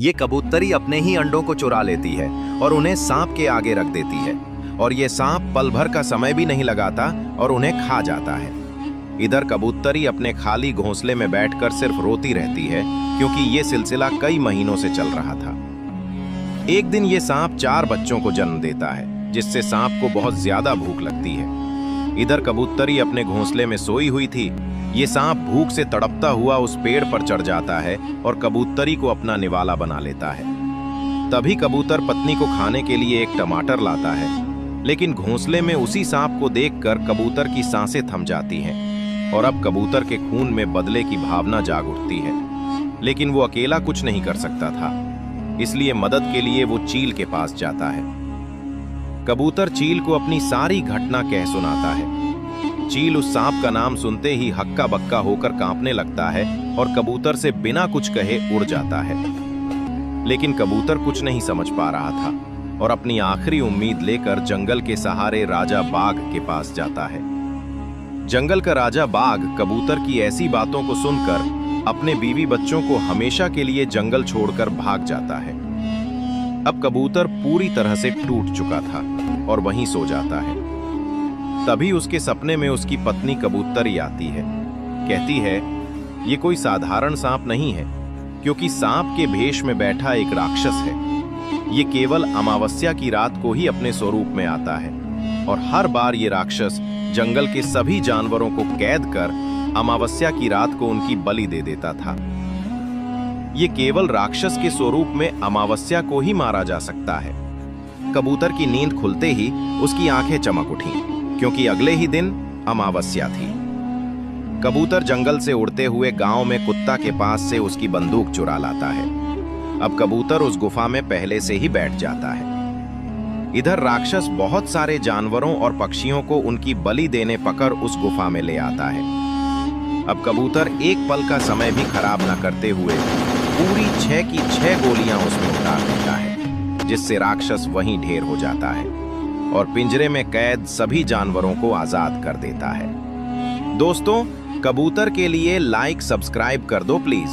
ये कबूतरी अपने ही अंडों को चुरा लेती है और उन्हें सांप के आगे रख देती है और ये सांप पल भर का समय भी नहीं लगाता और उन्हें खा जाता है। इधर कबूतरी अपने खाली घोंसले में बैठकर सिर्फ रोती रहती है क्योंकि ये सिलसिला कई महीनों से चल रहा था। एक दिन ये सांप 4 बच्चों को जन्म देता है, जिससे सांप को बहुत ज्यादा भूख लगती है। इधर कबूतरी अपने घोंसले में सोई हुई थी। ये सांप भूख से तड़पता हुआ उस पेड़ पर चढ़ जाता है और कबूतरी को अपना निवाला बना लेता है। तभी कबूतर पत्नी को खाने के लिए एक टमाटर लाता है, लेकिन घोंसले में उसी सांप को देखकर कबूतर की सांसें थम जाती हैं और अब कबूतर के खून में बदले की भावना जाग उठती है। लेकिन वो अकेला कुछ नहीं कर सकता था, इसलिए मदद के लिए वो चील के पास जाता है। कबूतर चील को अपनी सारी घटना कह सुनाता है। चील उस सांप का नाम सुनते ही हक्का बक्का होकर कांपने लगता है और कबूतर से बिना कुछ कहे उड़ जाता है। लेकिन कबूतर कुछ नहीं समझ पा रहा था और अपनी आखिरी उम्मीद लेकर जंगल के सहारे राजा बाघ के पास जाता है। जंगल का राजा बाघ कबूतर की ऐसी बातों को सुनकर अपने बीवी बच्चों को हमेशा के लिए जंगल छोड़कर भाग जाता है। अब कबूतर पूरी तरह से टूट चुका था और वहीं सो जाता है। तभी उसके सपने में उसकी पत्नी कबूतरी आती है। कहती है, ये कोई साधारण सांप नहीं है, क्योंकि सांप के भेष में बैठा एक राक्षस है। ये केवल अमावस्या की रात को ही अपने स्वरूप में आता है और हर बार ये राक्षस जंगल के सभी जानवरों को कैद कर अमावस्या की रात को उनकी बलि दे देता था। ये केवल राक्षस के स्वरूप में अमावस्या को ही मारा जा सकता है। कबूतर की नींद खुलते ही उसकी आंखें चमक उठीं, क्योंकि अगले ही दिन अमावस्या थी। कबूतर जंगल से उड़ते हुए गांव में कुत्ता के पास से उसकी बंदूक चुरा लाता है। अब कबूतर उस गुफा में पहले से ही बैठ जाता है। इधर राक्षस बहुत सारे जानवरों और पक्षियों को उनकी बलि देने पकड़ उस गुफा में ले आता है। अब कबूतर एक पल का समय भी खराब न करते हुए पूरी 6 की 6 गोलियां उसमें उतार देता है, जिससे राक्षस वहीं ढेर हो जाता है और पिंजरे में कैद सभी जानवरों को आजाद कर देता है। दोस्तों, कबूतर के लिए लाइक सब्सक्राइब कर दो प्लीज।